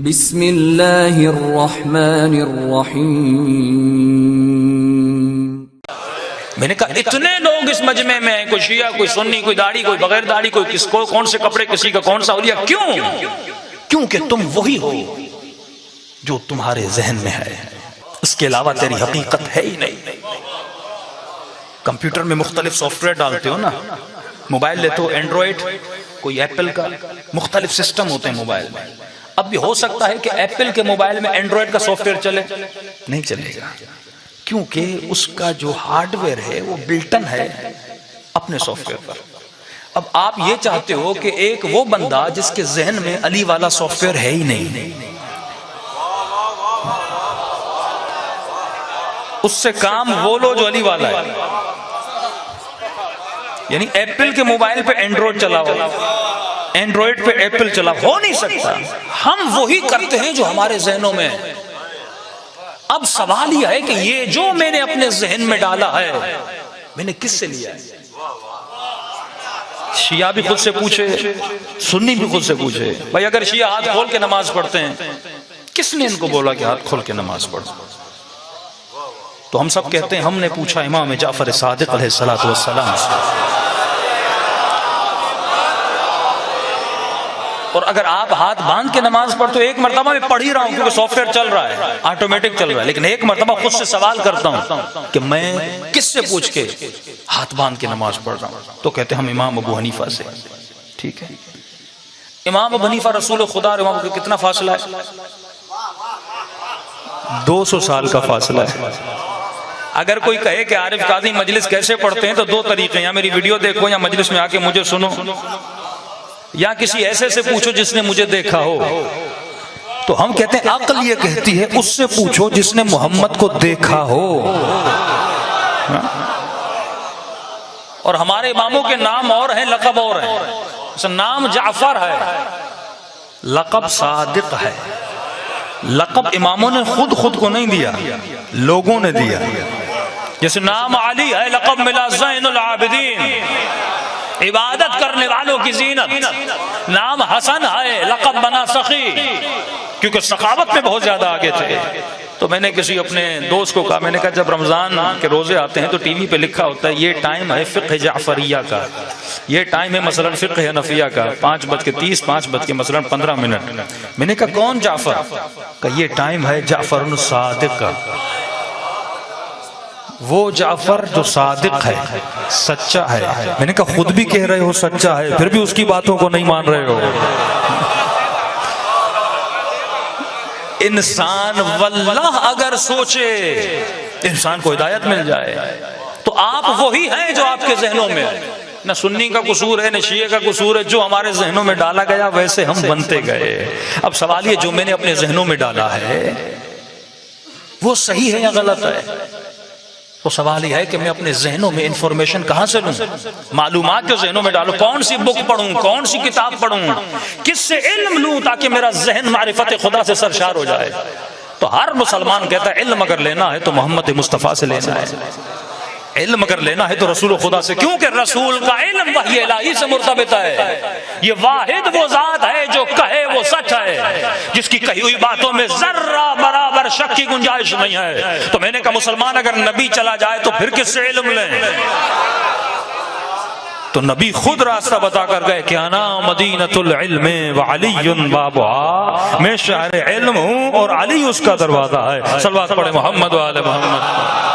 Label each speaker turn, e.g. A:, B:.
A: بسم اللہ الرحمن الرحیم۔
B: میں نے کہا اتنے لوگ اس مجمع میں ہیں، کوئی شیعہ، کوئی سنی، کوئی داڑھی، کوئی بغیر داڑھی، کوئی کس کو کون سے کپڑے، کسی کا کون سا اولیاء، کیوں؟ کیونکہ تم وہی ہو جو تمہارے ذہن میں ہے، اس کے علاوہ تیری حقیقت ہے ہی نہیں۔ کمپیوٹر میں مختلف سافٹ ویئر ڈالتے ہو نا، موبائل لیتے ہو اینڈرائڈ، کوئی ایپل کا، مختلف سسٹم ہوتے ہیں موبائل میں۔ اب بھی ہو سکتا ہے کہ ایپل کے موبائل میں اینڈرائڈ کا سافٹ ویئر چلے، نہیں چلے گا، کیونکہ اس کا جو ہارڈ ویئر ہے وہ بلٹن ہے اپنے سافٹ ویئر پر۔ اب آپ یہ چاہتے ہو کہ ایک وہ بندہ جس کے ذہن میں علی والا سافٹ ویئر ہے ہی نہیں، اس سے کام وہ لو جو علی والا ہے، یعنی ایپل کے موبائل پہ اینڈرائڈ چلاؤ، اینڈرائڈ پہ ایپل چلا، ہو نہیں سکتا۔ ہم وہی کرتے ہیں جو ہمارے ذہنوں میں ہے۔ اب سوال یہ ہے کہ یہ جو میں نے اپنے ذہن میں ڈالا ہے میں نے کس سے لیا ہے؟ شیعہ بھی خود سے پوچھے، سنی بھی خود سے پوچھے۔ بھائی اگر شیعہ ہاتھ کھول کے نماز پڑھتے ہیں، کس نے ان کو بولا کہ ہاتھ کھول کے نماز پڑھو؟ تو ہم سب کہتے ہیں ہم نے پوچھا امام جعفر صادق علیہ السلام سے۔ اور اگر آپ ہاتھ باندھ کے نماز پڑھتے ہو، ایک مرتبہ میں پڑھ ہی رہا ہوں کیونکہ سافٹ ویئر چل رہا ہے، آٹومیٹک چل رہا ہے، لیکن ایک مرتبہ خود سے سوال کرتا ہوں کہ میں کس سے پوچھ کے ہاتھ باندھ کے نماز پڑھ رہا ہوں؟ تو کہتے ہیں ہم امام ابو حنیفہ سے۔ ٹھیک ہے، امام ابو حنیفہ رسول خدا اور امام کو کتنا فاصلہ ہے؟ 200 سال کا فاصلہ ہے۔ اگر کوئی کہے کہ عارف قاضی مجلس کیسے پڑھتے ہیں تو دو طریقے ہیں، یا میری ویڈیو دیکھو یا مجلس میں آ کے مجھے سنو، یا کسی ایسے سے پوچھو جس نے مجھے دیکھا ہو۔ تو ہم کہتے ہیں عقل یہ کہتی ہے اس سے پوچھو جس نے محمد کو دیکھا ہو۔ اور ہمارے اماموں کے نام اور ہیں، لقب اور ہیں۔ نام جعفر ہے، لقب صادق ہے۔ لقب اماموں نے خود کو نہیں دیا، لوگوں نے دیا۔ جیسے نام علی ہے، لقب ملا زین العابدین، عبادت کرنے والوں کی زینت۔ نام حسن ہے، لقب بنا سخی، کیونکہ سخاوت میں بہت زیادہ آگے تھے۔ تو میں نے کسی اپنے دوست کو کہا، میں نے کہا جب رمضان کے روزے آتے ہیں تو ٹی وی پہ لکھا ہوتا ہے یہ ٹائم ہے فقہ جعفریہ کا، یہ ٹائم ہے مثلا فقہ حنفیہ کا، 5:30 5:15۔ میں نے کہا کون جعفر؟ کہ یہ ٹائم ہے جعفر الصادق کا، وہ جعفر جو صادق ہے، سچا ہے۔ میں نے کہا خود بھی کہہ رہے ہو سچا ہے، پھر بھی اس کی باتوں کو نہیں مان رہے ہو۔ انسان واللہ اگر سوچے انسان کو ہدایت مل جائے، تو آپ وہی ہیں جو آپ کے ذہنوں میں ہے۔ نہ سنی کا قصور ہے، نہ شیعہ کا قصور ہے، جو ہمارے ذہنوں میں ڈالا گیا ویسے ہم بنتے گئے۔ اب سوال یہ جو میں نے اپنے ذہنوں میں ڈالا ہے وہ صحیح ہے یا غلط ہے؟ تو سوال یہ ہے کہ میں اپنے ذہنوں میں انفارمیشن کہاں سے لوں؟ معلومات جو ذہنوں میں ڈالوں، کون سی بک پڑھوں، کون سی کتاب پڑھوں، کس سے علم لوں تاکہ میرا ذہن معرفت خدا سے سرشار ہو جائے؟ تو ہر مسلمان کہتا ہے علم اگر لینا ہے تو محمد مصطفیٰ سے لینا ہے، علم اگر لینا ہے تو رسول خدا سے، کیونکہ رسول کا علم وحی الہی سے مرتبط ہے۔ یہ واحد وہ ذات ہے جو کہے وہ سچ ہے، جس کی کہی ہوئی باتوں میں ذرہ برابر شک کی گنجائش نہیں ہے۔ تو میں نے کہا مسلمان اگر نبی چلا جائے تو پھر کس سے علم لیں؟ تو نبی خود راستہ بتا کر گئے کہ انا مدینۃ العلم وعلی بابھا، میں شہر علم ہوں اور علی اس کا دروازہ ہے۔ صلوات پڑھے محمد و آل محمد۔